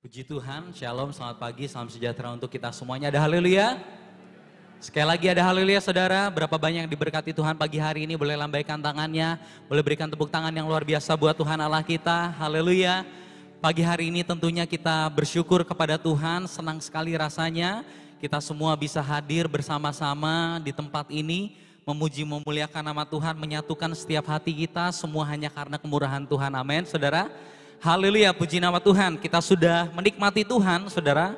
Puji Tuhan, shalom, selamat pagi, salam sejahtera untuk kita semuanya. Ada haleluya? Sekali lagi ada haleluya saudara, berapa banyak yang diberkati Tuhan pagi hari ini, boleh lambaikan tangannya, boleh berikan tepuk tangan yang luar biasa buat Tuhan Allah kita, haleluya. Pagi hari ini tentunya kita bersyukur kepada Tuhan, senang sekali rasanya kita semua bisa hadir bersama-sama di tempat ini, memuji memuliakan nama Tuhan, menyatukan setiap hati kita, semua hanya karena kemurahan Tuhan, amin saudara. Haleluya, puji nama Tuhan. Kita sudah menikmati Tuhan, saudara.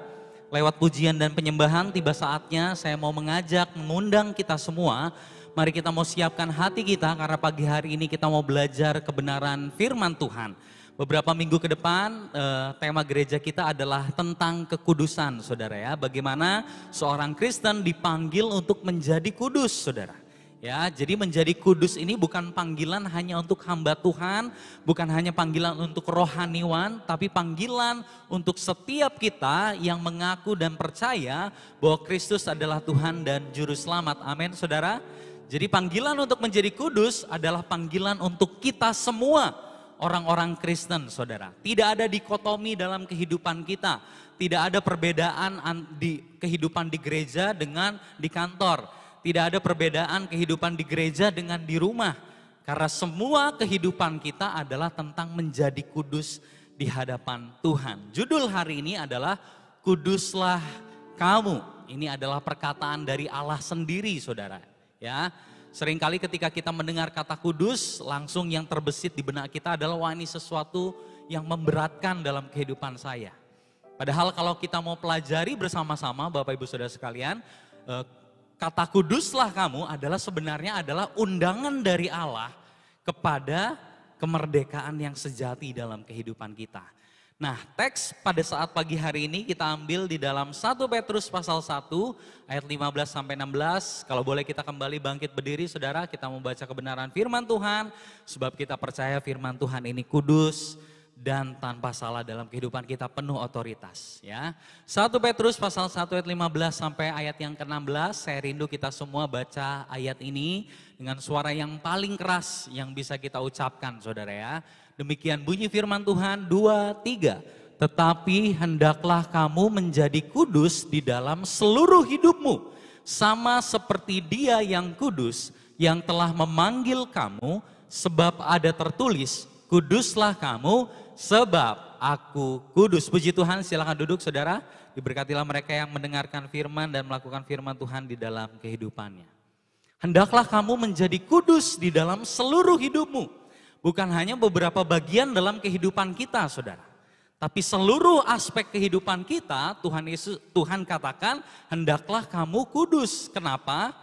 Lewat pujian dan penyembahan, tiba saatnya saya mau mengundang kita semua. Mari kita mau siapkan hati kita, karena pagi hari ini kita mau belajar kebenaran firman Tuhan. Beberapa minggu ke depan, tema gereja kita adalah tentang kekudusan, saudara ya. Bagaimana seorang Kristen dipanggil untuk menjadi kudus, saudara. Ya, jadi menjadi kudus ini bukan panggilan hanya untuk hamba Tuhan, bukan hanya panggilan untuk rohaniwan, tapi panggilan untuk setiap kita yang mengaku dan percaya bahwa Kristus adalah Tuhan dan Juru Selamat. Amin, saudara. Jadi panggilan untuk menjadi kudus adalah panggilan untuk kita semua orang-orang Kristen, saudara. Tidak ada dikotomi dalam kehidupan kita, tidak ada perbedaan di kehidupan di gereja dengan di kantor. Tidak ada perbedaan kehidupan di gereja dengan di rumah. Karena semua kehidupan kita adalah tentang menjadi kudus di hadapan Tuhan. Judul hari ini adalah Kuduslah Kamu. Ini adalah perkataan dari Allah sendiri, saudara. Ya, seringkali ketika kita mendengar kata kudus, langsung yang terbesit di benak kita adalah wah ini sesuatu yang memberatkan dalam kehidupan saya. Padahal kalau kita mau pelajari bersama-sama Bapak Ibu Saudara sekalian, kata kuduslah kamu sebenarnya adalah undangan dari Allah kepada kemerdekaan yang sejati dalam kehidupan kita. Nah, teks pada saat pagi hari ini kita ambil di dalam 1 Petrus pasal 1 ayat 15 sampai 16. Kalau boleh kita kembali bangkit berdiri saudara, kita membaca kebenaran firman Tuhan sebab kita percaya firman Tuhan ini kudus dan tanpa salah dalam kehidupan kita, penuh otoritas ya. 1 Petrus pasal 1 ayat 15 sampai ayat yang ke-16, saya rindu kita semua baca ayat ini dengan suara yang paling keras yang bisa kita ucapkan saudara ya. Demikian bunyi firman Tuhan, 2, 3. Tetapi hendaklah kamu menjadi kudus di dalam seluruh hidupmu, sama seperti Dia yang kudus yang telah memanggil kamu, sebab ada tertulis, kuduslah kamu sebab aku kudus. Puji Tuhan, silakan duduk saudara. Diberkatilah mereka yang mendengarkan firman dan melakukan firman Tuhan di dalam kehidupannya. Hendaklah kamu menjadi kudus di dalam seluruh hidupmu. Bukan hanya beberapa bagian dalam kehidupan kita saudara. Tapi seluruh aspek kehidupan kita Tuhan katakan hendaklah kamu kudus. Kenapa?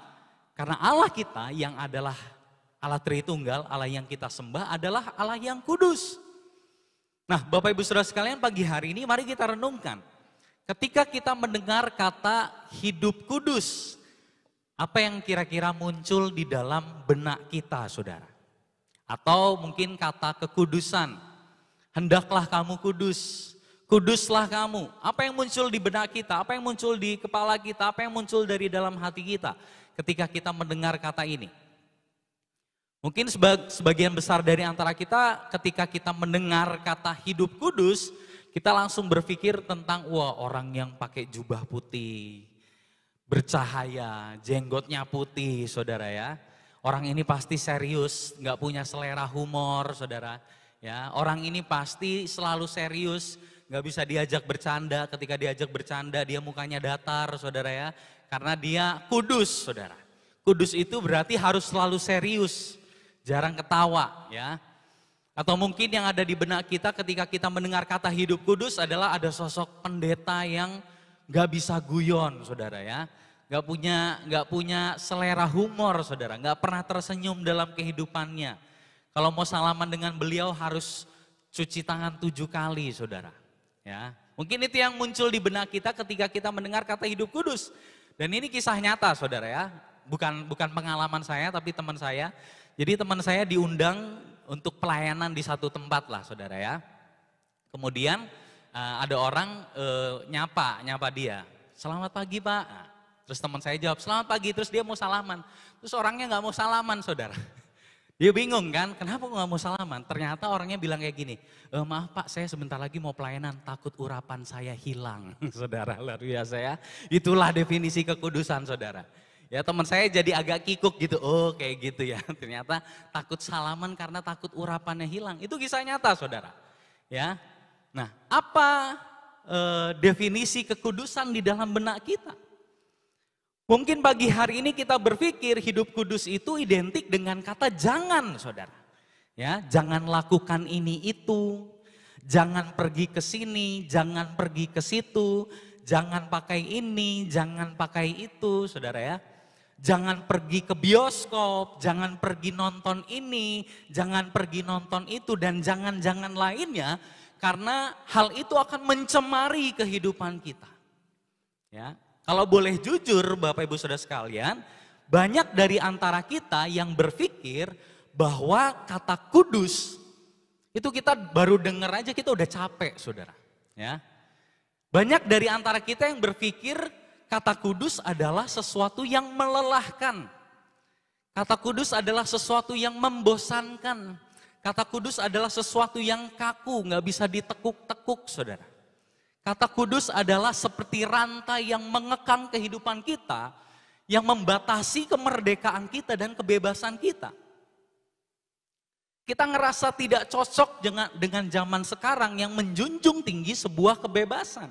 Karena Allah kita yang adalah Allah Tritunggal, Allah yang kita sembah adalah Allah yang kudus. Nah Bapak Ibu Saudara sekalian, pagi hari ini mari kita renungkan. Ketika kita mendengar kata hidup kudus, apa yang kira-kira muncul di dalam benak kita saudara? Atau mungkin kata kekudusan, hendaklah kamu kudus, kuduslah kamu. Apa yang muncul di benak kita, apa yang muncul di kepala kita, apa yang muncul dari dalam hati kita ketika kita mendengar kata ini? Mungkin sebagian besar dari antara kita ketika kita mendengar kata hidup kudus, kita langsung berpikir tentang wah orang yang pakai jubah putih, bercahaya, jenggotnya putih saudara ya. Orang ini pasti serius, gak punya selera humor saudara. Ya, orang ini pasti selalu serius, gak bisa diajak bercanda, ketika diajak bercanda dia mukanya datar saudara ya. Karena dia kudus saudara. Kudus itu berarti harus selalu serius. Jarang ketawa ya. Atau mungkin yang ada di benak kita ketika kita mendengar kata hidup kudus adalah ada sosok pendeta yang gak bisa guyon saudara ya. Gak punya selera humor saudara, gak pernah tersenyum dalam kehidupannya. Kalau mau salaman dengan beliau harus cuci tangan 7 kali saudara. Ya, mungkin itu yang muncul di benak kita ketika kita mendengar kata hidup kudus. Dan ini kisah nyata saudara ya, bukan pengalaman saya tapi teman saya. Jadi teman saya diundang untuk pelayanan di satu tempat lah saudara ya. Kemudian ada orang nyapa dia. Selamat pagi Pak. Nah, terus teman saya jawab selamat pagi, terus dia mau salaman. Terus orangnya gak mau salaman saudara. Dia bingung kan, kenapa nggak mau salaman? Ternyata orangnya bilang kayak gini, maaf Pak, saya sebentar lagi mau pelayanan, takut urapan saya hilang. Saudara, luar biasa ya. Itulah definisi kekudusan saudara. Ya teman saya jadi agak kikuk gitu, oh kayak gitu ya. Ternyata takut salaman karena takut urapannya hilang. Itu kisah nyata saudara. Ya, nah apa definisi kekudusan di dalam benak kita? Mungkin pagi hari ini kita berpikir hidup kudus itu identik dengan kata jangan, saudara. Ya, jangan lakukan ini itu, jangan pergi ke sini, jangan pergi ke situ, jangan pakai ini, jangan pakai itu, saudara ya. Jangan pergi ke bioskop, jangan pergi nonton ini, jangan pergi nonton itu, dan jangan-jangan lainnya, karena hal itu akan mencemari kehidupan kita. Ya. Kalau boleh jujur Bapak Ibu Saudara sekalian, banyak dari antara kita yang berpikir bahwa kata kudus itu kita baru dengar aja kita udah capek saudara. Ya. Banyak dari antara kita yang berpikir kata kudus adalah sesuatu yang melelahkan. Kata kudus adalah sesuatu yang membosankan. Kata kudus adalah sesuatu yang kaku, gak bisa ditekuk-tekuk saudara. Kata kudus adalah seperti rantai yang mengekang kehidupan kita, yang membatasi kemerdekaan kita dan kebebasan kita. Kita ngerasa tidak cocok dengan zaman sekarang yang menjunjung tinggi sebuah kebebasan.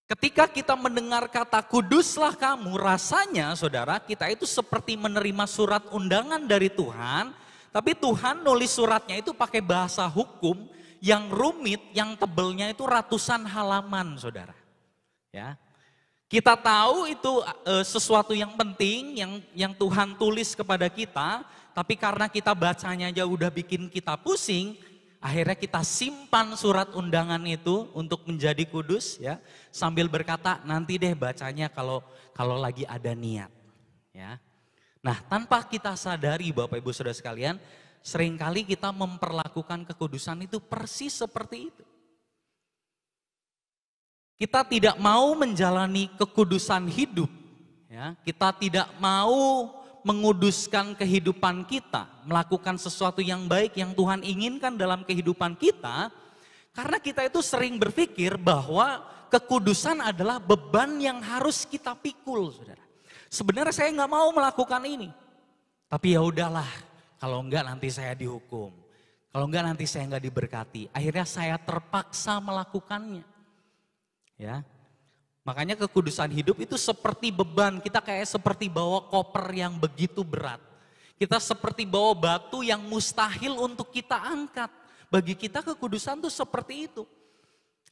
Ketika kita mendengar kata kuduslah kamu, rasanya saudara kita itu seperti menerima surat undangan dari Tuhan, tapi Tuhan nulis suratnya itu pakai bahasa hukum, yang rumit, yang tebelnya itu ratusan halaman, saudara. Ya, kita tahu itu sesuatu yang penting, yang Tuhan tulis kepada kita, tapi karena kita bacanya aja udah bikin kita pusing, akhirnya kita simpan surat undangan itu untuk menjadi kudus, ya, sambil berkata nanti deh bacanya kalau lagi ada niat, ya. Nah, tanpa kita sadari, Bapak Ibu Saudara sekalian, seringkali kita memperlakukan kekudusan itu persis seperti itu. Kita tidak mau menjalani kekudusan hidup. Ya, kita tidak mau menguduskan kehidupan kita. Melakukan sesuatu yang baik yang Tuhan inginkan dalam kehidupan kita. Karena kita itu sering berpikir bahwa kekudusan adalah beban yang harus kita pikul. Saudara. Sebenarnya saya nggak mau melakukan ini. Tapi ya udahlah. Kalau enggak nanti saya dihukum. Kalau enggak nanti saya enggak diberkati. Akhirnya saya terpaksa melakukannya. Ya. Makanya kekudusan hidup itu seperti beban. Kita kayak seperti bawa koper yang begitu berat. Kita seperti bawa batu yang mustahil untuk kita angkat. Bagi kita kekudusan itu seperti itu.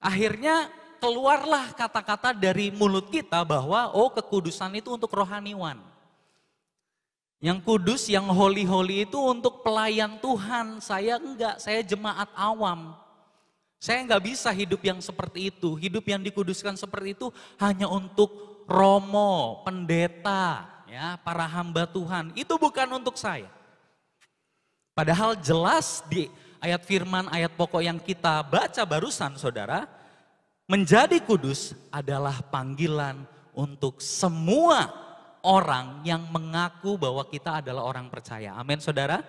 Akhirnya keluarlah kata-kata dari mulut kita bahwa kekudusan itu untuk rohaniwan. Yang kudus, yang holy-holy itu untuk pelayan Tuhan. Saya enggak, saya jemaat awam. Saya enggak bisa hidup yang seperti itu. Hidup yang dikuduskan seperti itu hanya untuk romo, pendeta, ya, para hamba Tuhan. Itu bukan untuk saya. Padahal jelas di ayat firman, ayat pokok yang kita baca barusan saudara, menjadi kudus adalah panggilan untuk semua orang yang mengaku bahwa kita adalah orang percaya. Amin saudara.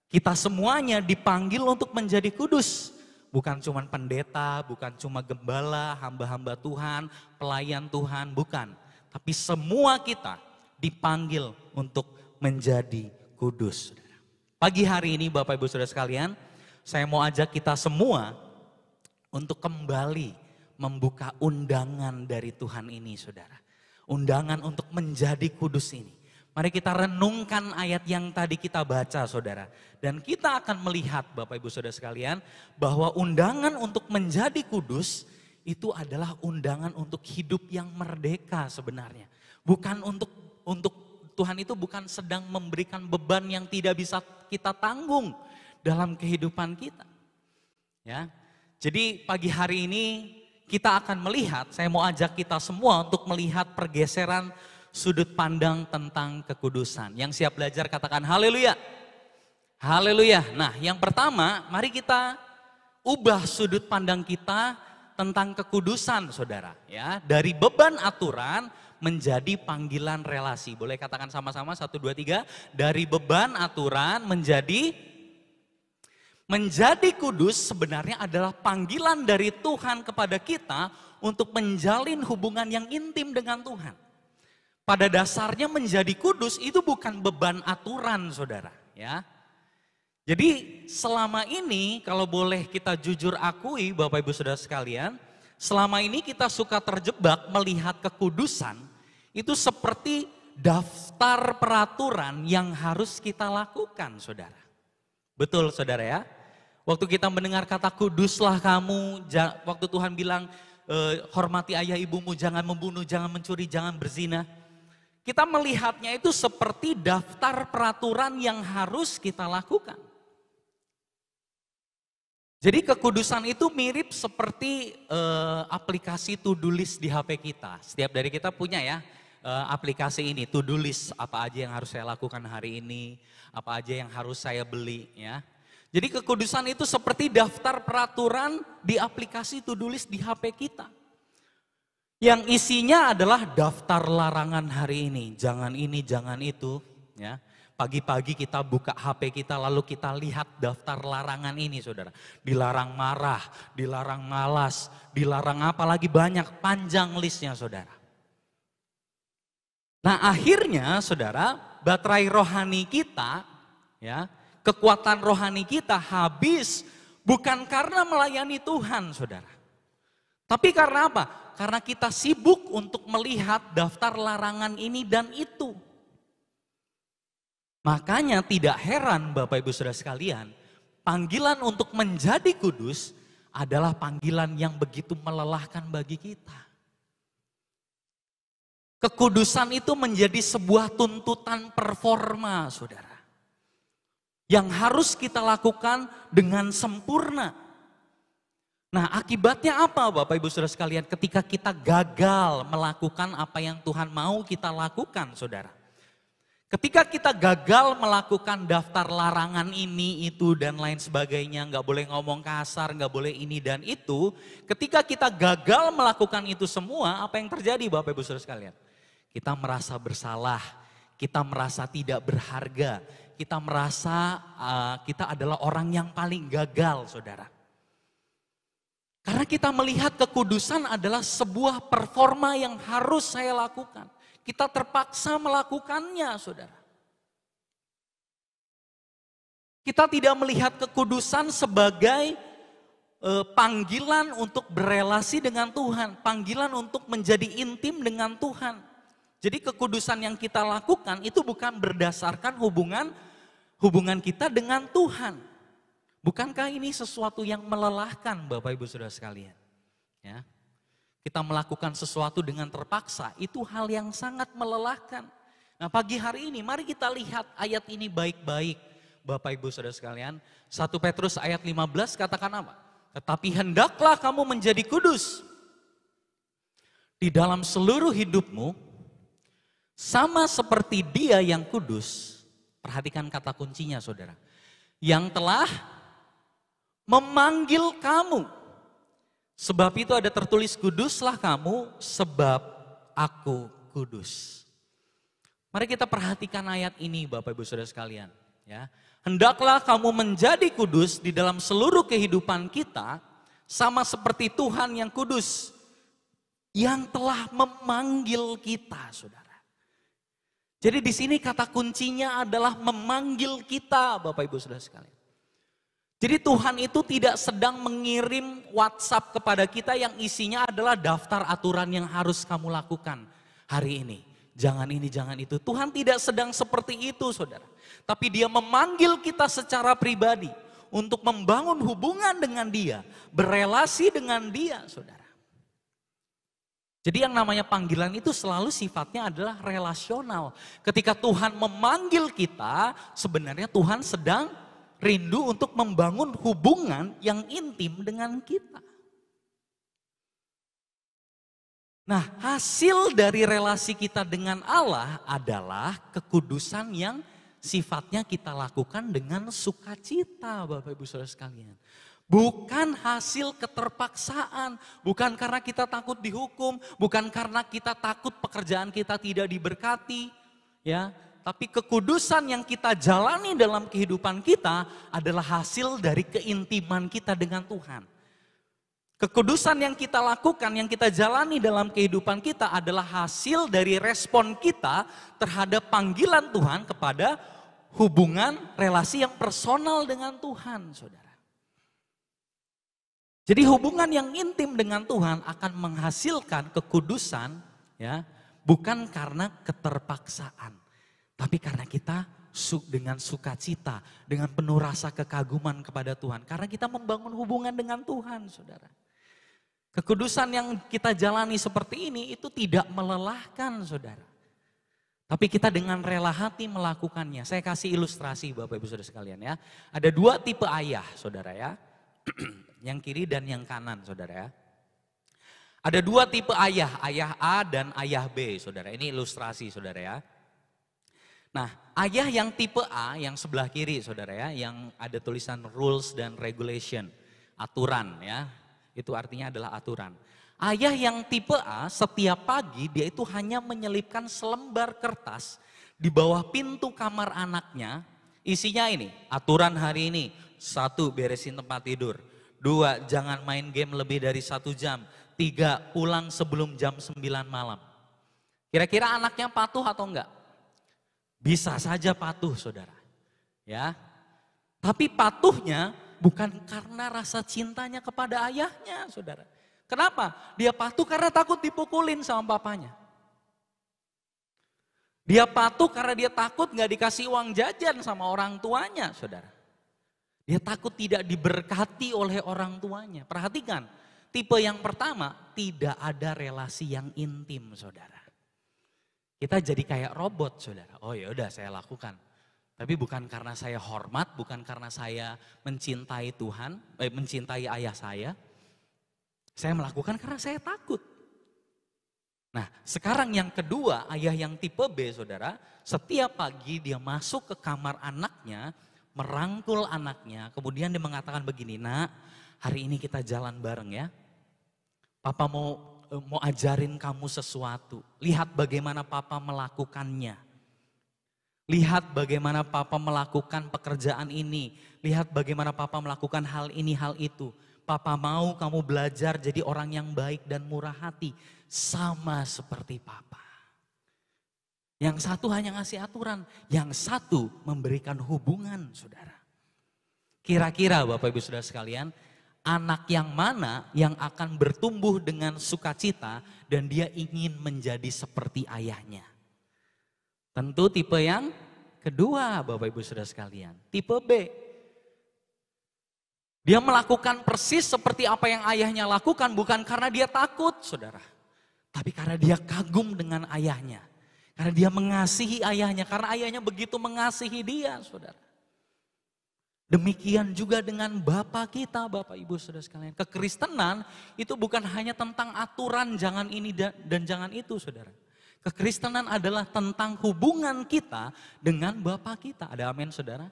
Kita semuanya dipanggil untuk menjadi kudus. Bukan cuma pendeta, bukan cuma gembala, hamba-hamba Tuhan, pelayan Tuhan, bukan. Tapi semua kita dipanggil untuk menjadi kudus. Pagi hari ini Bapak Ibu Saudara sekalian, saya mau ajak kita semua untuk kembali membuka undangan dari Tuhan ini saudara. Undangan untuk menjadi kudus ini. Mari kita renungkan ayat yang tadi kita baca saudara. Dan kita akan melihat Bapak Ibu Saudara sekalian bahwa undangan untuk menjadi kudus itu adalah undangan untuk hidup yang merdeka sebenarnya. Bukan untuk Tuhan itu bukan sedang memberikan beban yang tidak bisa kita tanggung dalam kehidupan kita. Ya. Jadi pagi hari ini kita akan melihat, saya mau ajak kita semua untuk melihat pergeseran sudut pandang tentang kekudusan. Yang siap belajar katakan haleluya. Haleluya. Nah yang pertama mari kita ubah sudut pandang kita tentang kekudusan saudara. Ya, dari beban aturan menjadi panggilan relasi. Boleh katakan sama-sama, 1, 2, 3. Dari beban aturan menjadi kudus sebenarnya adalah panggilan dari Tuhan kepada kita untuk menjalin hubungan yang intim dengan Tuhan. Pada dasarnya menjadi kudus itu bukan beban aturan, saudara. Ya. Jadi selama ini kalau boleh kita jujur akui Bapak Ibu Saudara sekalian, selama ini kita suka terjebak melihat kekudusan itu seperti daftar peraturan yang harus kita lakukan, saudara. Betul, saudara ya? Waktu kita mendengar kata kuduslah kamu, waktu Tuhan bilang hormati ayah ibumu, jangan membunuh, jangan mencuri, jangan berzina. Kita melihatnya itu seperti daftar peraturan yang harus kita lakukan. Jadi kekudusan itu mirip seperti aplikasi to-do list di HP kita. Setiap dari kita punya ya aplikasi ini, to-do list, apa aja yang harus saya lakukan hari ini, apa aja yang harus saya beli ya. Jadi kekudusan itu seperti daftar peraturan di aplikasi to-do list di HP kita. Yang isinya adalah daftar larangan hari ini, jangan ini, jangan itu ya. Pagi-pagi kita buka HP kita lalu kita lihat daftar larangan ini, saudara. Dilarang marah, dilarang malas, dilarang apa lagi, banyak, panjang listnya, saudara. Nah akhirnya saudara, baterai rohani kita, ya, kekuatan rohani kita habis bukan karena melayani Tuhan, saudara. Tapi karena apa? Karena kita sibuk untuk melihat daftar larangan ini dan itu. Makanya tidak heran Bapak Ibu Saudara sekalian, panggilan untuk menjadi kudus adalah panggilan yang begitu melelahkan bagi kita. Kekudusan itu menjadi sebuah tuntutan performa, saudara. Yang harus kita lakukan dengan sempurna. Nah akibatnya apa Bapak Ibu Saudara sekalian ketika kita gagal melakukan apa yang Tuhan mau kita lakukan, saudara. Ketika kita gagal melakukan daftar larangan ini, itu dan lain sebagainya, nggak boleh ngomong kasar, nggak boleh ini dan itu. Ketika kita gagal melakukan itu semua, apa yang terjadi Bapak Ibu Saudara sekalian? Kita merasa bersalah, kita merasa tidak berharga, kita merasa kita adalah orang yang paling gagal, saudara. Karena kita melihat kekudusan adalah sebuah performa yang harus saya lakukan. Kita terpaksa melakukannya, saudara. Kita tidak melihat kekudusan sebagai panggilan untuk berelasi dengan Tuhan. Panggilan untuk menjadi intim dengan Tuhan. Jadi kekudusan yang kita lakukan itu bukan berdasarkan hubungan kita dengan Tuhan. Bukankah ini sesuatu yang melelahkan Bapak Ibu Saudara sekalian? Ya. Kita melakukan sesuatu dengan terpaksa, itu hal yang sangat melelahkan. Nah pagi hari ini mari kita lihat ayat ini baik-baik Bapak Ibu Saudara sekalian. 1 Petrus ayat 15 katakan apa? Tetapi hendaklah kamu menjadi kudus di dalam seluruh hidupmu, sama seperti Dia yang kudus. Perhatikan kata kuncinya saudara. Yang telah memanggil kamu. Sebab itu ada tertulis kuduslah kamu sebab aku kudus. Mari kita perhatikan ayat ini Bapak Ibu Saudara sekalian. Ya. Hendaklah kamu menjadi kudus di dalam seluruh kehidupan kita. Sama seperti Tuhan yang kudus. Yang telah memanggil kita saudara. Jadi di sini kata kuncinya adalah memanggil kita Bapak Ibu Saudara sekalian. Jadi Tuhan itu tidak sedang mengirim WhatsApp kepada kita yang isinya adalah daftar aturan yang harus kamu lakukan hari ini. Jangan ini, jangan itu. Tuhan tidak sedang seperti itu saudara. Tapi Dia memanggil kita secara pribadi untuk membangun hubungan dengan Dia. Berelasi dengan Dia saudara. Jadi yang namanya panggilan itu selalu sifatnya adalah relasional. Ketika Tuhan memanggil kita, sebenarnya Tuhan sedang rindu untuk membangun hubungan yang intim dengan kita. Nah, hasil dari relasi kita dengan Allah adalah kekudusan yang sifatnya kita lakukan dengan sukacita, Bapak Ibu Saudara sekalian. Bukan hasil keterpaksaan, bukan karena kita takut dihukum, bukan karena kita takut pekerjaan kita tidak diberkati, ya. Tapi kekudusan yang kita jalani dalam kehidupan kita adalah hasil dari keintiman kita dengan Tuhan. Kekudusan yang kita lakukan, yang kita jalani dalam kehidupan kita adalah hasil dari respon kita terhadap panggilan Tuhan kepada hubungan relasi yang personal dengan Tuhan, saudara. Jadi hubungan yang intim dengan Tuhan akan menghasilkan kekudusan, ya, bukan karena keterpaksaan, tapi karena kita dengan sukacita, dengan penuh rasa kekaguman kepada Tuhan. Karena kita membangun hubungan dengan Tuhan, saudara. Kekudusan yang kita jalani seperti ini itu tidak melelahkan, saudara. Tapi kita dengan rela hati melakukannya. Saya kasih ilustrasi Bapak Ibu Saudara sekalian ya. Ada 2 tipe ayah, saudara ya. Yang kiri dan yang kanan, saudara ya. Ada 2 tipe ayah, ayah A dan ayah B, saudara. Ini ilustrasi, saudara ya. Nah, ayah yang tipe A, yang sebelah kiri, saudara ya, yang ada tulisan rules dan regulation, aturan ya. Itu artinya adalah aturan. Ayah yang tipe A, setiap pagi dia itu hanya menyelipkan selembar kertas di bawah pintu kamar anaknya. Isinya ini, aturan hari ini. 1, beresin tempat tidur. 2, jangan main game lebih dari 1 jam. 3, pulang sebelum jam 9 malam. Kira-kira anaknya patuh atau enggak? Bisa saja patuh, saudara. Ya. Tapi patuhnya bukan karena rasa cintanya kepada ayahnya, saudara. Kenapa? Dia patuh karena takut dipukulin sama papanya. Dia patuh karena dia takut nggak dikasih uang jajan sama orang tuanya, saudara. Dia takut tidak diberkati oleh orang tuanya. Perhatikan, tipe yang pertama tidak ada relasi yang intim, saudara. Kita jadi kayak robot, saudara. Oh ya udah saya lakukan. Tapi bukan karena saya hormat, bukan karena saya mencintai Tuhan, mencintai ayah saya. Saya melakukan karena saya takut. Nah, sekarang yang kedua, ayah yang tipe B, saudara, setiap pagi dia masuk ke kamar anaknya, merangkul anaknya, kemudian dia mengatakan begini, "Nak, hari ini kita jalan bareng ya. Papa mau ajarin kamu sesuatu. Lihat bagaimana papa melakukannya. Lihat bagaimana papa melakukan pekerjaan ini. Lihat bagaimana papa melakukan hal ini, hal itu. Papa mau kamu belajar jadi orang yang baik dan murah hati. Sama seperti papa." Yang satu hanya ngasih aturan, yang satu memberikan hubungan, saudara. Kira-kira Bapak Ibu Saudara sekalian, anak yang mana yang akan bertumbuh dengan sukacita dan dia ingin menjadi seperti ayahnya? Tentu tipe yang kedua Bapak Ibu Saudara sekalian, tipe B. Dia melakukan persis seperti apa yang ayahnya lakukan bukan karena dia takut, saudara. Tapi karena dia kagum dengan ayahnya. Karena dia mengasihi ayahnya, karena ayahnya begitu mengasihi dia, saudara. Demikian juga dengan Bapa kita, Bapak Ibu Saudara sekalian. Kekristenan itu bukan hanya tentang aturan jangan ini dan jangan itu, saudara. Kekristenan adalah tentang hubungan kita dengan Bapa kita. Ada amin, saudara?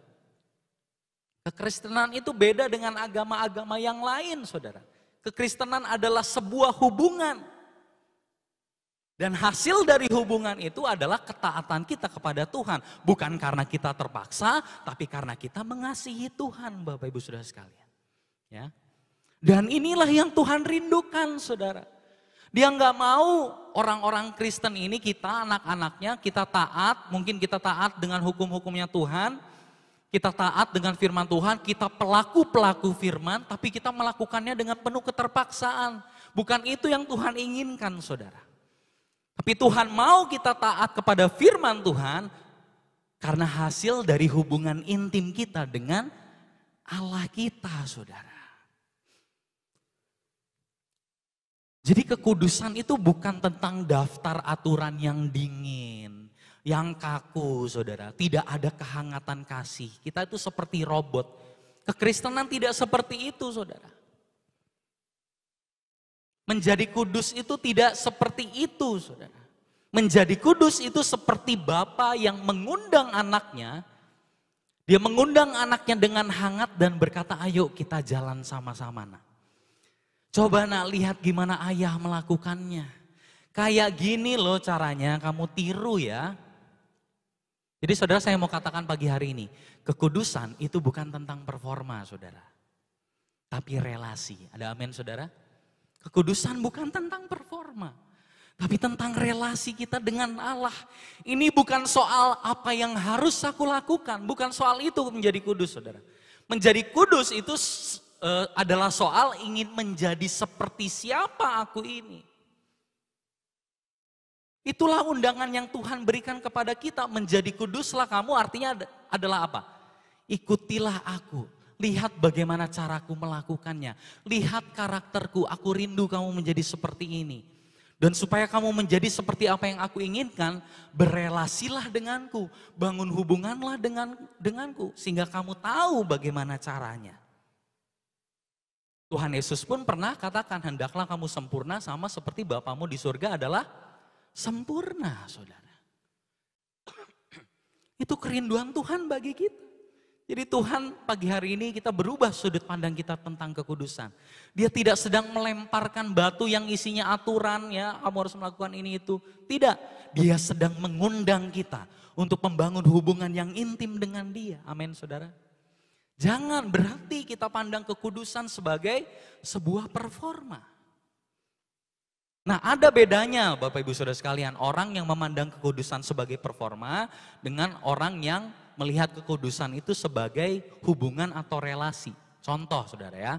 Kekristenan itu beda dengan agama-agama yang lain, saudara. Kekristenan adalah sebuah hubungan. Dan hasil dari hubungan itu adalah ketaatan kita kepada Tuhan. Bukan karena kita terpaksa, tapi karena kita mengasihi Tuhan, Bapak Ibu Saudara sekalian. Ya. Dan inilah yang Tuhan rindukan, saudara. Dia nggak mau orang-orang Kristen ini, kita anak-anaknya, kita taat. Mungkin kita taat dengan hukum-hukumnya Tuhan. Kita taat dengan firman Tuhan, kita pelaku-pelaku firman, tapi kita melakukannya dengan penuh keterpaksaan. Bukan itu yang Tuhan inginkan, saudara. Tapi Tuhan mau kita taat kepada firman Tuhan karena hasil dari hubungan intim kita dengan Allah kita, saudara. Jadi kekudusan itu bukan tentang daftar aturan yang dingin, yang kaku, saudara. Tidak ada kehangatan kasih. Kita itu seperti robot. Kekristenan tidak seperti itu, saudara. Menjadi kudus itu tidak seperti itu, saudara. Menjadi kudus itu seperti Bapa yang mengundang anaknya Dia mengundang anaknya dengan hangat dan berkata, ayo kita jalan sama-sama nak. Coba nak lihat gimana ayah melakukannya. Kayak gini loh caranya, kamu tiru ya. Jadi saudara, saya mau katakan pagi hari ini, kekudusan itu bukan tentang performa saudara. Tapi relasi, ada amin saudara? Kekudusan bukan tentang performa. Tapi tentang relasi kita dengan Allah. Ini bukan soal apa yang harus aku lakukan. Bukan soal itu menjadi kudus saudara. Menjadi kudus itu adalah soal ingin menjadi seperti siapa aku ini. Itulah undangan yang Tuhan berikan kepada kita. Menjadi kuduslah kamu artinya adalah apa? Ikutilah aku. Lihat bagaimana caraku melakukannya. Lihat karakterku. Aku rindu kamu menjadi seperti ini. Dan supaya kamu menjadi seperti apa yang aku inginkan, berelasilah denganku, bangun hubunganlah denganku, sehingga kamu tahu bagaimana caranya. Tuhan Yesus pun pernah katakan, hendaklah kamu sempurna sama seperti Bapamu di surga adalah sempurna, saudara. Itu kerinduan Tuhan bagi kita. Jadi Tuhan pagi hari ini kita berubah sudut pandang kita tentang kekudusan. Dia tidak sedang melemparkan batu yang isinya aturan ya, kamu harus melakukan ini itu. Tidak, dia sedang mengundang kita untuk membangun hubungan yang intim dengan dia. Amin saudara. Jangan berarti kita pandang kekudusan sebagai sebuah performa. Nah ada bedanya Bapak Ibu Saudara sekalian, orang yang memandang kekudusan sebagai performa dengan orang yang melihat kekudusan itu sebagai hubungan atau relasi. Contoh saudara ya.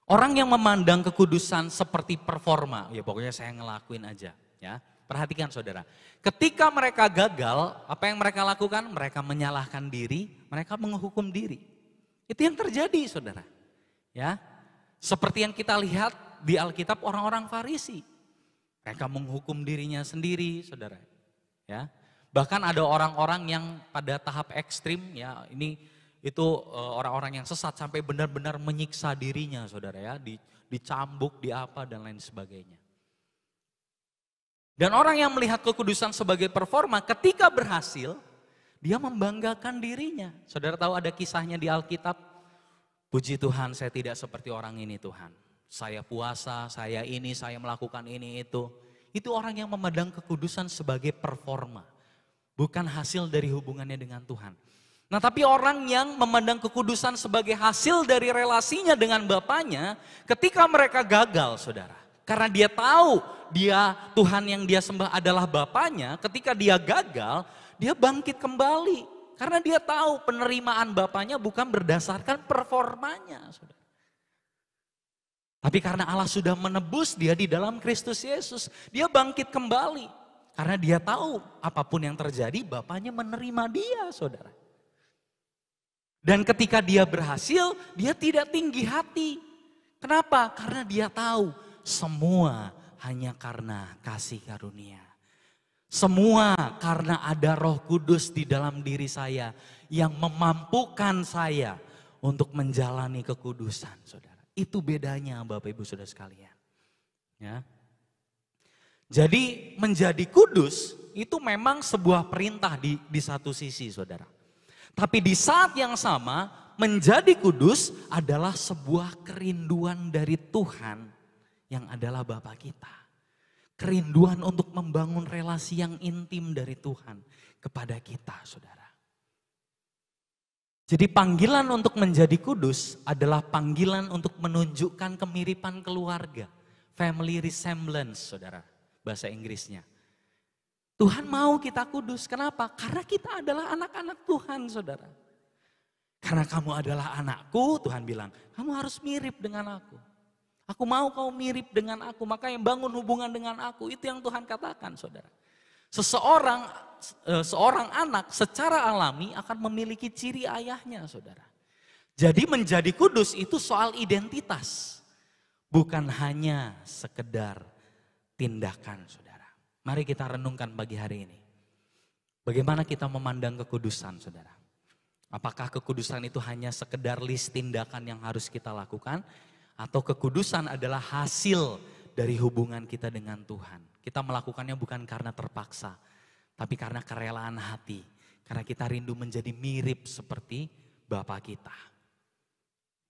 Orang yang memandang kekudusan seperti performa, ya pokoknya saya ngelakuin aja ya. Perhatikan saudara, ketika mereka gagal, apa yang mereka lakukan? Mereka menyalahkan diri, mereka menghukum diri. Itu yang terjadi saudara. Ya, seperti yang kita lihat di Alkitab orang-orang Farisi. Mereka menghukum dirinya sendiri saudara. Ya. Bahkan ada orang-orang yang pada tahap ekstrim ya, itu orang-orang yang sesat sampai benar-benar menyiksa dirinya saudara ya, dicambuk, diapa dan lain sebagainya. Dan orang yang melihat kekudusan sebagai performa ketika berhasil, dia membanggakan dirinya. Saudara tahu ada kisahnya di Alkitab, puji Tuhan saya tidak seperti orang ini Tuhan. Saya puasa, saya melakukan ini itu. Itu orang yang memandang kekudusan sebagai performa. Bukan hasil dari hubungannya dengan Tuhan. Nah tapi orang yang memandang kekudusan sebagai hasil dari relasinya dengan Bapaknya, ketika mereka gagal saudara. Karena dia tahu Tuhan yang dia sembah adalah Bapaknya, ketika dia gagal, dia bangkit kembali. Karena dia tahu penerimaan Bapaknya bukan berdasarkan performanya saudara. Tapi karena Allah sudah menebus dia di dalam Kristus Yesus, dia bangkit kembali. Karena dia tahu apapun yang terjadi Bapaknya menerima dia saudara. Dan ketika dia berhasil dia tidak tinggi hati. Kenapa? Karena dia tahu semua hanya karena kasih karunia. Semua karena ada Roh Kudus di dalam diri saya yang memampukan saya untuk menjalani kekudusan saudara. Itu bedanya Bapak Ibu Saudara sekalian. Ya. Jadi menjadi kudus itu memang sebuah perintah di satu sisi saudara. Tapi di saat yang sama menjadi kudus adalah sebuah kerinduan dari Tuhan yang adalah Bapa kita. Kerinduan untuk membangun relasi yang intim dari Tuhan kepada kita saudara. Jadi panggilan untuk menjadi kudus adalah panggilan untuk menunjukkan kemiripan keluarga. Family resemblance saudara. Bahasa Inggrisnya. Tuhan mau kita kudus. Kenapa? Karena kita adalah anak-anak Tuhan saudara. Karena kamu adalah anakku, Tuhan bilang, kamu harus mirip dengan aku. Aku mau kau mirip dengan aku, maka yang bangun hubungan dengan aku. Itu yang Tuhan katakan saudara. Seorang anak secara alami akan memiliki ciri ayahnya saudara. Jadi menjadi kudus itu soal identitas. Bukan hanya sekedar tindakan saudara. Mari kita renungkan pagi hari ini. Bagaimana kita memandang kekudusan saudara. Apakah kekudusan itu hanya sekedar list tindakan yang harus kita lakukan. Atau kekudusan adalah hasil dari hubungan kita dengan Tuhan. Kita melakukannya bukan karena terpaksa. Tapi karena kerelaan hati. Karena kita rindu menjadi mirip seperti Bapa kita.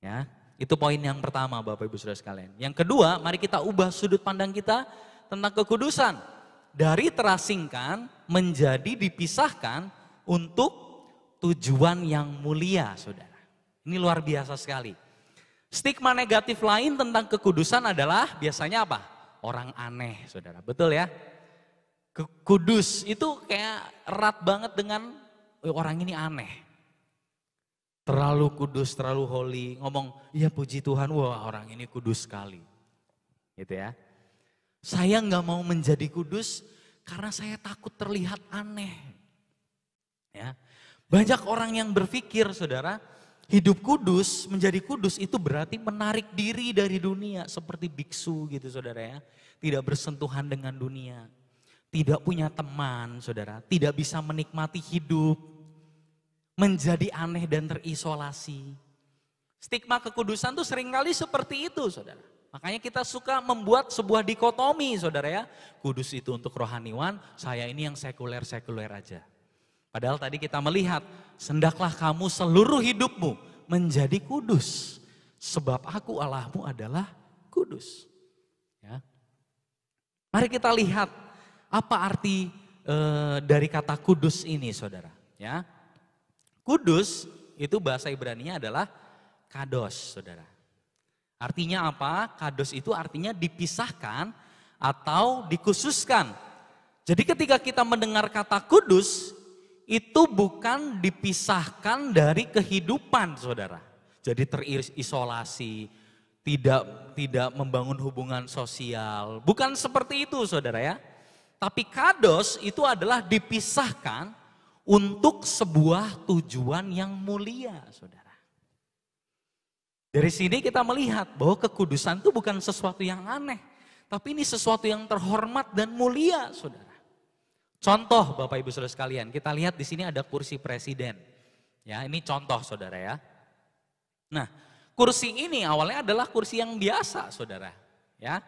Ya, itu poin yang pertama Bapak Ibu Saudara sekalian. Yang kedua, mari kita ubah sudut pandang kita tentang kekudusan. Dari terasingkan menjadi dipisahkan untuk tujuan yang mulia, Saudara. Ini luar biasa sekali. Stigma negatif lain tentang kekudusan adalah biasanya apa? Orang aneh, Saudara. Betul ya? Kudus itu kayak erat banget dengan orang ini aneh. Terlalu kudus, terlalu holy. Ngomong, ya puji Tuhan, wah orang ini kudus sekali. Gitu ya. Saya nggak mau menjadi kudus karena saya takut terlihat aneh. Ya. Banyak orang yang berpikir, Saudara, hidup kudus, menjadi kudus itu berarti menarik diri dari dunia. Seperti biksu gitu, Saudara ya. Tidak bersentuhan dengan dunia. Tidak punya teman, Saudara. Tidak bisa menikmati hidup. Menjadi aneh dan terisolasi. Stigma kekudusan tuh seringkali seperti itu, Saudara. Makanya kita suka membuat sebuah dikotomi, Saudara ya. Kudus itu untuk rohaniwan, saya ini yang sekuler-sekuler aja. Padahal tadi kita melihat, hendaklah kamu seluruh hidupmu menjadi kudus. Sebab aku Allahmu adalah kudus. Ya. Mari kita lihat apa arti dari kata kudus ini, Saudara. Ya. Kudus itu bahasa Ibrani-nya adalah kados, Saudara. Artinya apa? Kados itu artinya dipisahkan atau dikhususkan. Jadi ketika kita mendengar kata kudus, itu bukan dipisahkan dari kehidupan, Saudara. Jadi terisolasi, tidak membangun hubungan sosial. Bukan seperti itu, Saudara ya. Tapi kados itu adalah dipisahkan untuk sebuah tujuan yang mulia, Saudara. Dari sini kita melihat bahwa kekudusan itu bukan sesuatu yang aneh. Tapi ini sesuatu yang terhormat dan mulia, Saudara. Contoh Bapak Ibu Saudara sekalian, kita lihat di sini ada kursi presiden. Ya, ini contoh, Saudara ya. Nah, kursi ini awalnya adalah kursi yang biasa, Saudara. Ya.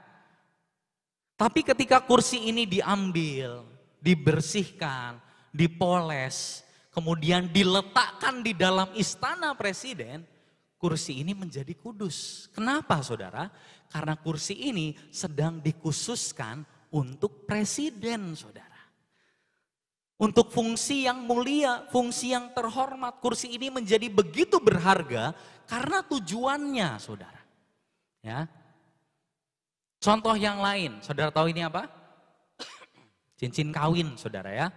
Tapi ketika kursi ini diambil, dibersihkan, dipoles, kemudian diletakkan di dalam istana presiden, kursi ini menjadi kudus. Kenapa, Saudara? Karena kursi ini sedang dikhususkan untuk presiden, Saudara. Untuk fungsi yang mulia, fungsi yang terhormat. Kursi ini menjadi begitu berharga karena tujuannya, Saudara. Ya. Contoh yang lain, Saudara tahu ini apa? Cincin kawin, Saudara ya.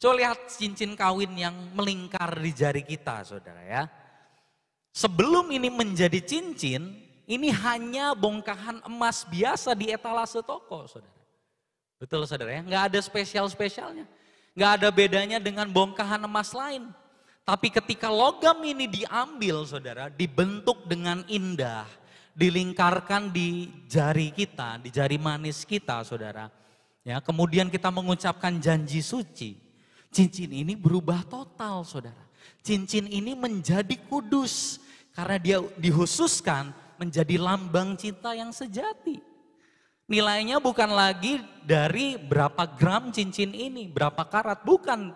Coba lihat cincin kawin yang melingkar di jari kita, Saudara ya. Sebelum ini menjadi cincin, ini hanya bongkahan emas biasa di etalase toko, Saudara. Betul, Saudara ya, nggak ada spesial-spesialnya. Nggak ada bedanya dengan bongkahan emas lain. Tapi ketika logam ini diambil, Saudara, dibentuk dengan indah, dilingkarkan di jari kita, di jari manis kita, Saudara. Ya, kemudian kita mengucapkan janji suci. Cincin ini berubah total, Saudara. Cincin ini menjadi kudus karena dia dikhususkan menjadi lambang cinta yang sejati. Nilainya bukan lagi dari berapa gram cincin ini, berapa karat, bukan.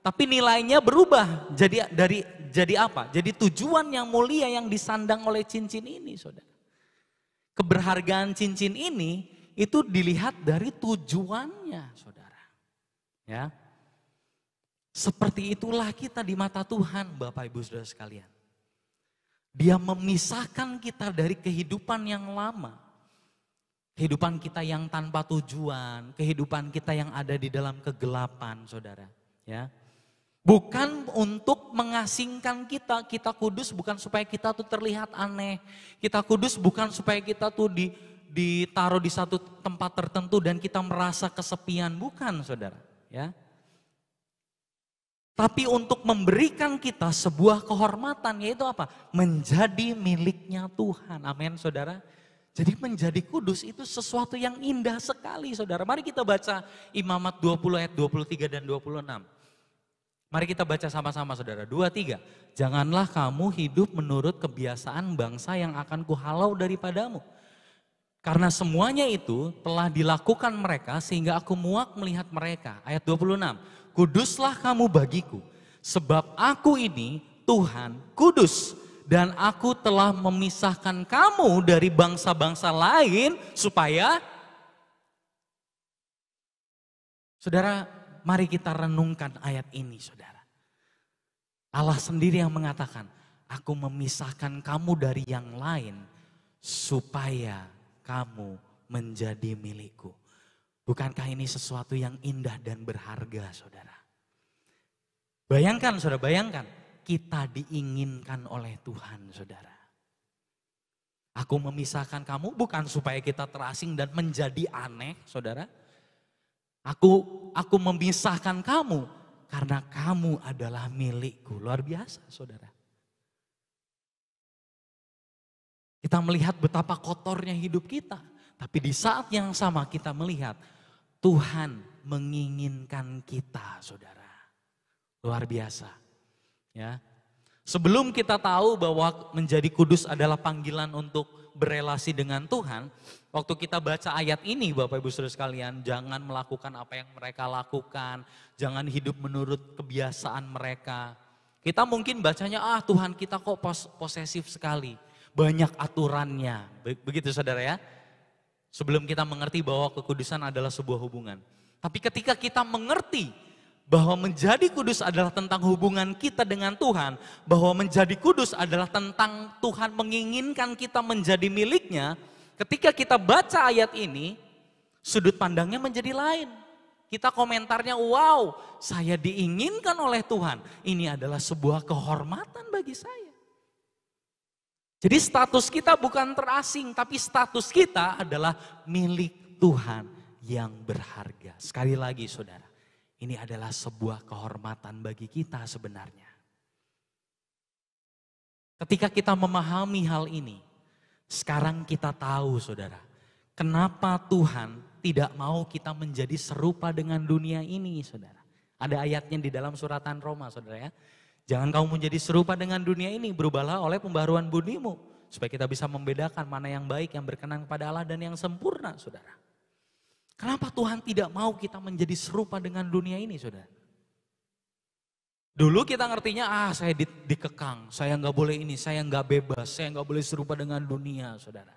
Tapi nilainya berubah jadi apa? Jadi tujuan yang mulia yang disandang oleh cincin ini, Saudara. Keberhargaan cincin ini itu dilihat dari tujuannya, Saudara. Ya. Seperti itulah kita di mata Tuhan, Bapak Ibu Saudara sekalian. Dia memisahkan kita dari kehidupan yang lama. Kehidupan kita yang tanpa tujuan, kehidupan kita yang ada di dalam kegelapan, Saudara. Ya. Bukan untuk mengasingkan kita kudus bukan supaya kita tuh terlihat aneh. Kita kudus bukan supaya kita tuh ditaruh di satu tempat tertentu dan kita merasa kesepian, bukan, Saudara. Ya. Tapi untuk memberikan kita sebuah kehormatan, yaitu apa? Menjadi miliknya Tuhan. Amin, Saudara. Jadi menjadi kudus itu sesuatu yang indah sekali, Saudara. Mari kita baca Imamat 20 ayat 23 dan 26. Mari kita baca sama-sama, Saudara. 2, 3. Janganlah kamu hidup menurut kebiasaan bangsa yang akan kuhalau daripadamu. Karena semuanya itu telah dilakukan mereka sehingga aku muak melihat mereka. Ayat 26. kuduslah kamu bagiku, sebab aku ini Tuhan kudus, dan aku telah memisahkan kamu dari bangsa-bangsa lain supaya, saudara, mari kita renungkan ayat ini, saudara. Allah sendiri yang mengatakan, aku memisahkan kamu dari yang lain supaya kamu menjadi milikku. Bukankah ini sesuatu yang indah dan berharga, saudara? Bayangkan, saudara, bayangkan. Kita diinginkan oleh Tuhan, saudara. Aku memisahkan kamu bukan supaya kita terasing dan menjadi aneh, saudara. Aku memisahkan kamu karena kamu adalah milikku. Luar biasa, saudara. Kita melihat betapa kotornya hidup kita. Tapi di saat yang sama kita melihat Tuhan menginginkan kita, saudara. Luar biasa. Ya. Sebelum kita tahu bahwa menjadi kudus adalah panggilan untuk berelasi dengan Tuhan, waktu kita baca ayat ini Bapak Ibu Saudara sekalian, jangan melakukan apa yang mereka lakukan, jangan hidup menurut kebiasaan mereka. Kita mungkin bacanya, Tuhan kita kok posesif sekali, banyak aturannya, begitu saudara ya. Sebelum kita mengerti bahwa kekudusan adalah sebuah hubungan. Tapi ketika kita mengerti bahwa menjadi kudus adalah tentang hubungan kita dengan Tuhan, bahwa menjadi kudus adalah tentang Tuhan menginginkan kita menjadi miliknya, ketika kita baca ayat ini, sudut pandangnya menjadi lain. Kita komentarnya, wow, saya diinginkan oleh Tuhan. Ini adalah sebuah kehormatan bagi saya. Jadi status kita bukan terasing, tapi status kita adalah milik Tuhan yang berharga. Sekali lagi saudara. Ini adalah sebuah kehormatan bagi kita sebenarnya. Ketika kita memahami hal ini, sekarang kita tahu saudara, kenapa Tuhan tidak mau kita menjadi serupa dengan dunia ini saudara. Ada ayatnya di dalam suratan Roma saudara ya. Jangan kamu menjadi serupa dengan dunia ini, berubahlah oleh pembaharuan budimu. Supaya kita bisa membedakan mana yang baik, yang berkenan kepada Allah dan yang sempurna saudara. Kenapa Tuhan tidak mau kita menjadi serupa dengan dunia ini, saudara? Dulu kita ngertinya, saya dikekang, saya nggak boleh ini, saya nggak bebas, saya nggak boleh serupa dengan dunia, saudara.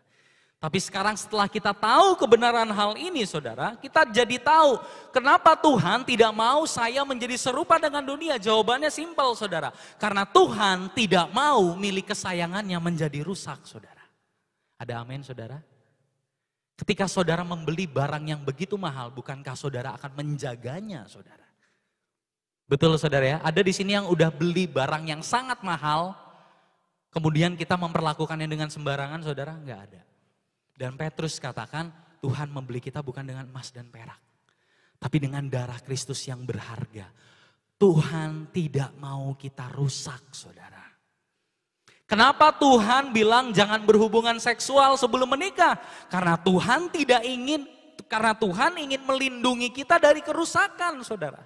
Tapi sekarang setelah kita tahu kebenaran hal ini, saudara, kita jadi tahu kenapa Tuhan tidak mau saya menjadi serupa dengan dunia. Jawabannya simpel, saudara. Karena Tuhan tidak mau milik kesayangannya menjadi rusak, saudara. Ada amin, saudara? Ketika saudara membeli barang yang begitu mahal, bukankah saudara akan menjaganya, saudara? Betul saudara ya, ada di sini yang udah beli barang yang sangat mahal, kemudian kita memperlakukannya dengan sembarangan, saudara? Enggak ada. Dan Petrus katakan, Tuhan membeli kita bukan dengan emas dan perak, tapi dengan darah Kristus yang berharga. Tuhan tidak mau kita rusak, saudara. Kenapa Tuhan bilang jangan berhubungan seksual sebelum menikah? Karena Tuhan ingin melindungi kita dari kerusakan, saudara.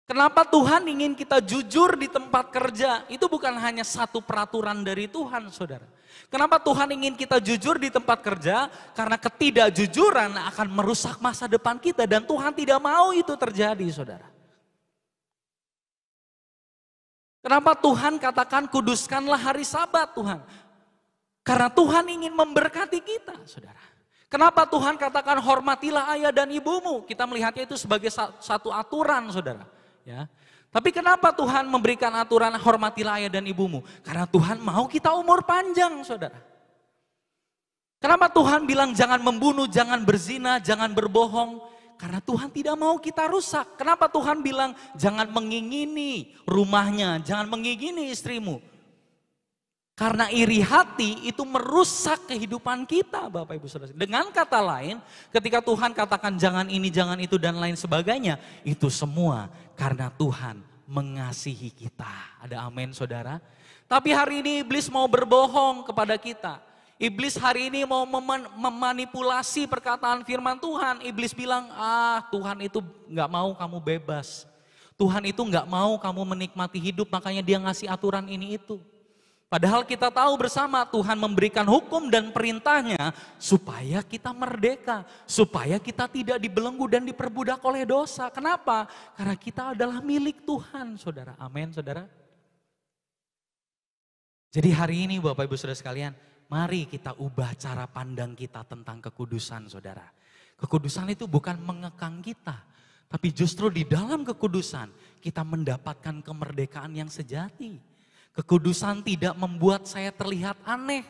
Kenapa Tuhan ingin kita jujur di tempat kerja? Itu bukan hanya satu peraturan dari Tuhan, saudara. Kenapa Tuhan ingin kita jujur di tempat kerja? Karena ketidakjujuran akan merusak masa depan kita dan Tuhan tidak mau itu terjadi, saudara. Kenapa Tuhan katakan kuduskanlah hari Sabat Tuhan? Karena Tuhan ingin memberkati kita, saudara. Kenapa Tuhan katakan hormatilah ayah dan ibumu? Kita melihatnya itu sebagai satu aturan, saudara. Ya. Tapi kenapa Tuhan memberikan aturan hormatilah ayah dan ibumu? Karena Tuhan mau kita umur panjang, saudara. Kenapa Tuhan bilang jangan membunuh, jangan berzina, jangan berbohong? Karena Tuhan tidak mau kita rusak. Kenapa Tuhan bilang jangan mengingini rumahnya, jangan mengingini istrimu. Karena iri hati itu merusak kehidupan kita Bapak Ibu Saudara. Dengan kata lain ketika Tuhan katakan jangan ini, jangan itu dan lain sebagainya. Itu semua karena Tuhan mengasihi kita. Ada amin saudara. Tapi hari ini iblis mau berbohong kepada kita. Iblis hari ini mau memanipulasi perkataan firman Tuhan. Iblis bilang, Tuhan itu gak mau kamu bebas. Tuhan itu gak mau kamu menikmati hidup, makanya dia ngasih aturan ini itu. Padahal kita tahu bersama Tuhan memberikan hukum dan perintahnya supaya kita merdeka. Supaya kita tidak dibelenggu dan diperbudak oleh dosa. Kenapa? Karena kita adalah milik Tuhan, saudara. Amin, saudara. Jadi hari ini Bapak Ibu Saudara sekalian, mari kita ubah cara pandang kita tentang kekudusan, saudara. Kekudusan itu bukan mengekang kita. Tapi justru di dalam kekudusan kita mendapatkan kemerdekaan yang sejati. Kekudusan tidak membuat saya terlihat aneh.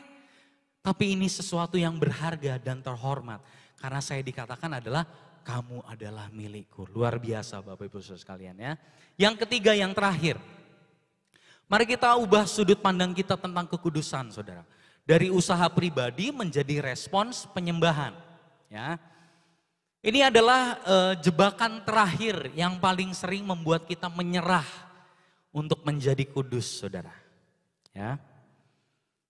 Tapi ini sesuatu yang berharga dan terhormat. Karena saya dikatakan adalah kamu adalah milikku. Luar biasa Bapak Ibu Saudara sekalian ya. Yang ketiga yang terakhir. Mari kita ubah sudut pandang kita tentang kekudusan saudara. Dari usaha pribadi menjadi respons penyembahan. Ya. Ini adalah jebakan terakhir yang paling sering membuat kita menyerah untuk menjadi kudus, saudara. Ya.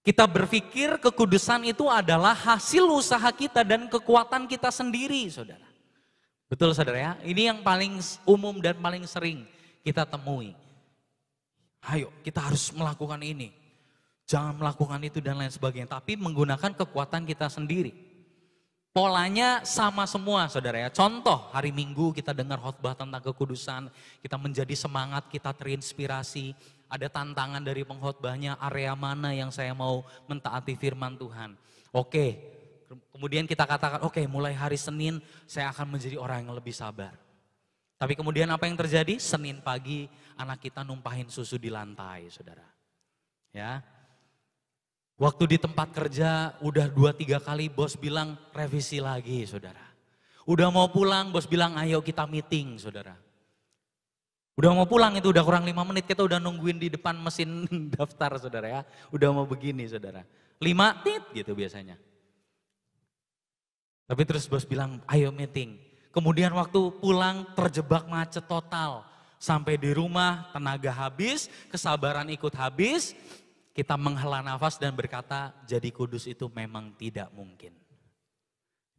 Kita berpikir kekudusan itu adalah hasil usaha kita dan kekuatan kita sendiri, saudara. Betul, saudara ya? Ini yang paling umum dan paling sering kita temui. Ayo, kita harus melakukan ini. Jangan melakukan itu dan lain sebagainya. Tapi menggunakan kekuatan kita sendiri. Polanya sama semua saudara ya. Contoh hari Minggu kita dengar khotbah tentang kekudusan. Kita menjadi semangat, kita terinspirasi. Ada tantangan dari pengkhotbahnya, area mana yang saya mau mentaati firman Tuhan. Oke, kemudian kita katakan oke, mulai hari Senin saya akan menjadi orang yang lebih sabar. Tapi kemudian apa yang terjadi? Senin pagi anak kita numpahin susu di lantai saudara. Ya. Waktu di tempat kerja udah 2-3 kali bos bilang revisi lagi saudara. Udah mau pulang bos bilang ayo kita meeting saudara. Udah mau pulang itu udah kurang 5 menit kita udah nungguin di depan mesin daftar saudara ya. Udah mau begini saudara. 5 tit gitu biasanya. Tapi terus bos bilang ayo meeting. Kemudian waktu pulang terjebak macet total. Sampai di rumah tenaga habis, kesabaran ikut habis. Kita menghela nafas dan berkata, jadi kudus itu memang tidak mungkin.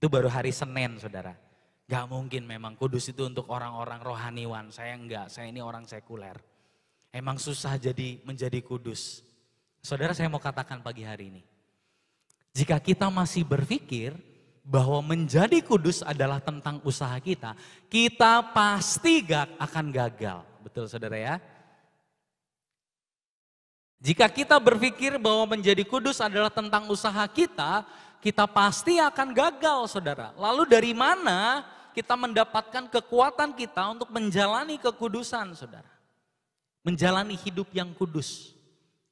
Itu baru hari Senin saudara. Gak mungkin memang kudus itu untuk orang-orang rohaniwan. Saya enggak, saya ini orang sekuler. Emang susah menjadi kudus. Saudara saya mau katakan pagi hari ini. Jika kita masih berpikir bahwa menjadi kudus adalah tentang usaha kita pasti gak akan gagal. Betul saudara ya? Jika kita berpikir bahwa menjadi kudus adalah tentang usaha kita pasti akan gagal saudara. Lalu dari mana kita mendapatkan kekuatan kita untuk menjalani kekudusan saudara. Menjalani hidup yang kudus.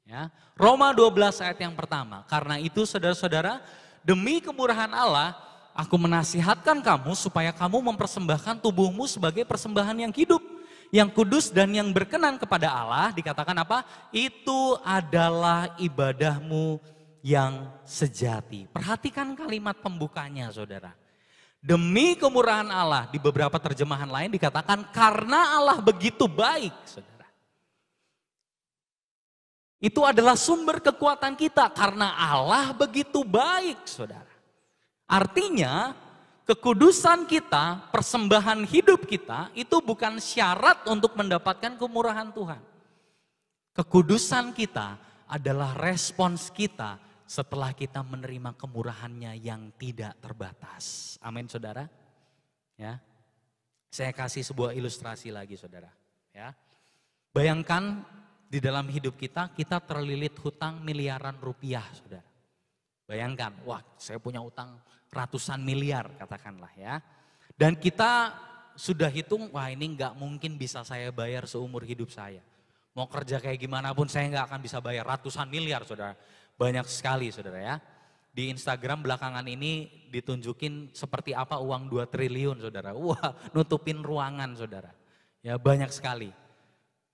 Ya. Roma 12 ayat yang pertama. Karena itu saudara-saudara, demi kemurahan Allah, aku menasihatkan kamu supaya kamu mempersembahkan tubuhmu sebagai persembahan yang hidup. Yang kudus dan yang berkenan kepada Allah, dikatakan apa? Itu adalah ibadahmu yang sejati. Perhatikan kalimat pembukanya saudara. Demi kemurahan Allah, di beberapa terjemahan lain dikatakan karena Allah begitu baik saudara. Itu adalah sumber kekuatan kita karena Allah begitu baik saudara. Artinya kekudusan kita, persembahan hidup kita itu bukan syarat untuk mendapatkan kemurahan Tuhan. Kekudusan kita adalah respons kita setelah kita menerima kemurahannya yang tidak terbatas. Amin saudara. Ya. Saya kasih sebuah ilustrasi lagi saudara. Ya. Bayangkan di dalam hidup kita terlilit hutang miliaran rupiah saudara. Bayangkan, wah saya punya utang ratusan miliar katakanlah ya. Dan kita sudah hitung, wah ini nggak mungkin bisa saya bayar seumur hidup saya. Mau kerja kayak gimana pun saya nggak akan bisa bayar ratusan miliar saudara. Banyak sekali saudara ya. Di Instagram belakangan ini ditunjukin seperti apa uang 2 triliun saudara. Wah nutupin ruangan saudara. Ya banyak sekali.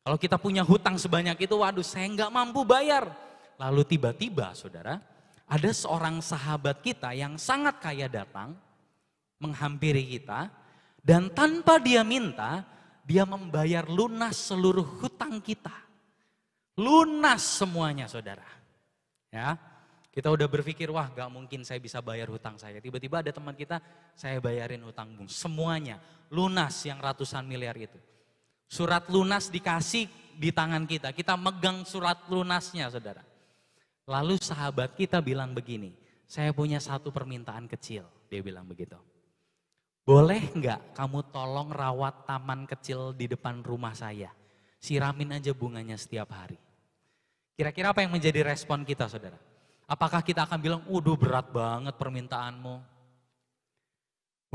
Kalau kita punya hutang sebanyak itu, waduh saya nggak mampu bayar. Lalu tiba-tiba saudara, ada seorang sahabat kita yang sangat kaya datang, menghampiri kita, dan tanpa dia minta, dia membayar lunas seluruh hutang kita. Lunas semuanya saudara. Ya, kita udah berpikir, wah gak mungkin saya bisa bayar hutang saya. Tiba-tiba ada teman kita, saya bayarin hutangmu. Semuanya, lunas yang ratusan miliar itu. Surat lunas dikasih di tangan kita megang surat lunasnya saudara. Lalu sahabat kita bilang begini, saya punya satu permintaan kecil. Dia bilang begitu. Boleh nggak kamu tolong rawat taman kecil di depan rumah saya? Siramin aja bunganya setiap hari. Kira-kira apa yang menjadi respon kita, saudara? Apakah kita akan bilang, waduh berat banget permintaanmu.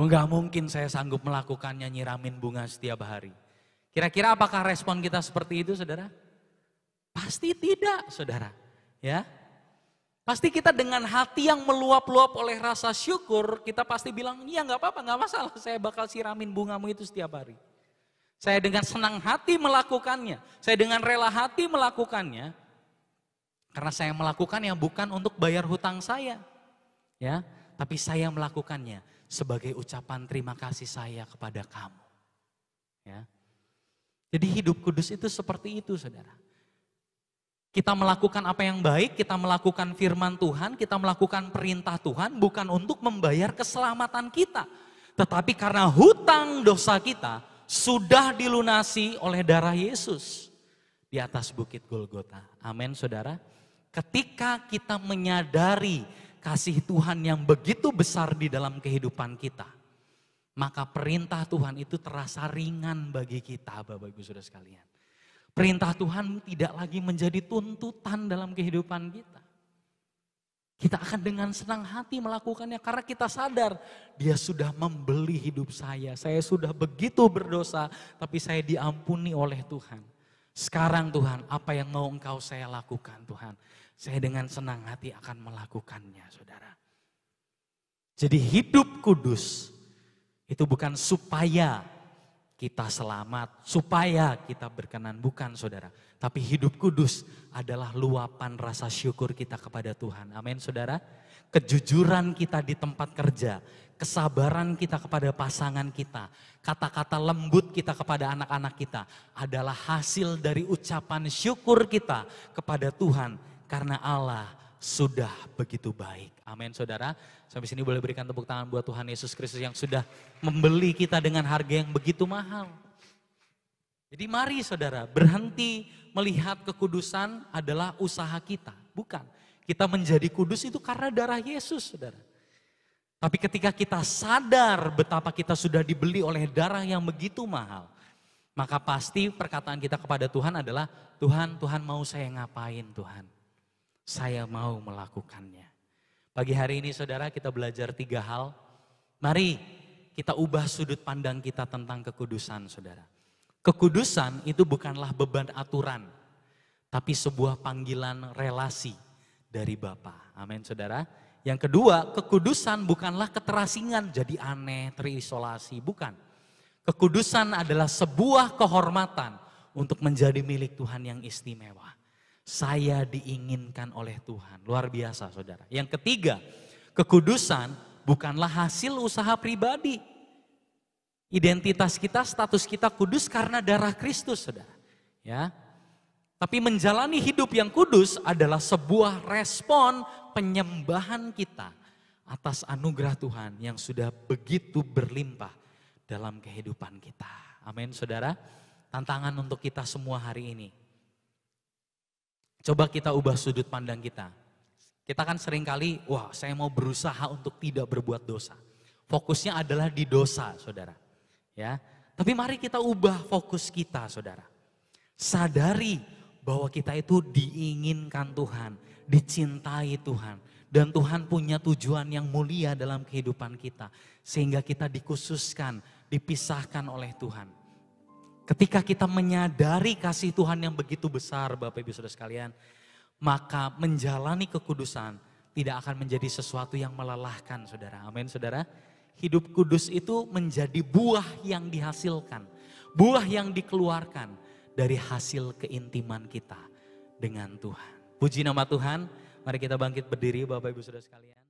Nggak mungkin saya sanggup melakukannya, nyiramin bunga setiap hari. Kira-kira apakah respon kita seperti itu, saudara? Pasti tidak, saudara. Ya, pasti kita dengan hati yang meluap-luap oleh rasa syukur, kita pasti bilang, iya nggak apa-apa, nggak masalah, saya bakal siramin bungamu itu setiap hari. Saya dengan senang hati melakukannya, saya dengan rela hati melakukannya, karena saya melakukannya bukan untuk bayar hutang saya, ya, tapi saya melakukannya sebagai ucapan terima kasih saya kepada kamu. Ya. Jadi hidup kudus itu seperti itu, saudara. Kita melakukan apa yang baik, kita melakukan firman Tuhan, kita melakukan perintah Tuhan bukan untuk membayar keselamatan kita. Tetapi karena hutang dosa kita sudah dilunasi oleh darah Yesus di atas bukit Golgota. Amin, saudara. Ketika kita menyadari kasih Tuhan yang begitu besar di dalam kehidupan kita, maka perintah Tuhan itu terasa ringan bagi kita, Bapak Ibu Saudara sekalian. Perintah Tuhan tidak lagi menjadi tuntutan dalam kehidupan kita. Kita akan dengan senang hati melakukannya karena kita sadar dia sudah membeli hidup saya. Saya sudah begitu berdosa tapi saya diampuni oleh Tuhan. Sekarang Tuhan, apa yang mau Engkau saya lakukan Tuhan? Saya dengan senang hati akan melakukannya, saudara. Jadi hidup kudus itu bukan supaya kita selamat, supaya kita berkenan, bukan, saudara. Tapi hidup kudus adalah luapan rasa syukur kita kepada Tuhan. Amin, saudara. Kejujuran kita di tempat kerja, kesabaran kita kepada pasangan kita, kata-kata lembut kita kepada anak-anak kita adalah hasil dari ucapan syukur kita kepada Tuhan karena Allah sudah begitu baik. Amin, saudara. Sampai sini boleh berikan tepuk tangan buat Tuhan Yesus Kristus yang sudah membeli kita dengan harga yang begitu mahal. Jadi mari, saudara, berhenti melihat kekudusan adalah usaha kita. Bukan, kita menjadi kudus itu karena darah Yesus, saudara. Tapi ketika kita sadar betapa kita sudah dibeli oleh darah yang begitu mahal, maka pasti perkataan kita kepada Tuhan adalah, Tuhan mau saya ngapain Tuhan? Saya mau melakukannya. Pagi hari ini, saudara, kita belajar 3 hal. Mari kita ubah sudut pandang kita tentang kekudusan, saudara. Kekudusan itu bukanlah beban aturan, tapi sebuah panggilan relasi dari Bapa. Amin, saudara. Yang kedua, kekudusan bukanlah keterasingan, jadi aneh, terisolasi. Bukan. Kekudusan adalah sebuah kehormatan untuk menjadi milik Tuhan yang istimewa. Saya diinginkan oleh Tuhan. Luar biasa, saudara. Yang ketiga, kekudusan bukanlah hasil usaha pribadi. Identitas kita, status kita kudus karena darah Kristus, saudara. Ya. Tapi menjalani hidup yang kudus adalah sebuah respon penyembahan kita atas anugerah Tuhan yang sudah begitu berlimpah dalam kehidupan kita. Amin, saudara. Tantangan untuk kita semua hari ini. Coba kita ubah sudut pandang kita. Kita kan seringkali, wah saya mau berusaha untuk tidak berbuat dosa. Fokusnya adalah di dosa, saudara. Ya, tapi mari kita ubah fokus kita, saudara. Sadari bahwa kita itu diinginkan Tuhan, dicintai Tuhan. Dan Tuhan punya tujuan yang mulia dalam kehidupan kita. Sehingga kita dikhususkan, dipisahkan oleh Tuhan. Ketika kita menyadari kasih Tuhan yang begitu besar, Bapak Ibu Saudara sekalian, maka menjalani kekudusan tidak akan menjadi sesuatu yang melelahkan, saudara. Amin, saudara. Hidup kudus itu menjadi buah yang dihasilkan, buah yang dikeluarkan dari hasil keintiman kita dengan Tuhan. Puji nama Tuhan, mari kita bangkit berdiri, Bapak Ibu Saudara sekalian.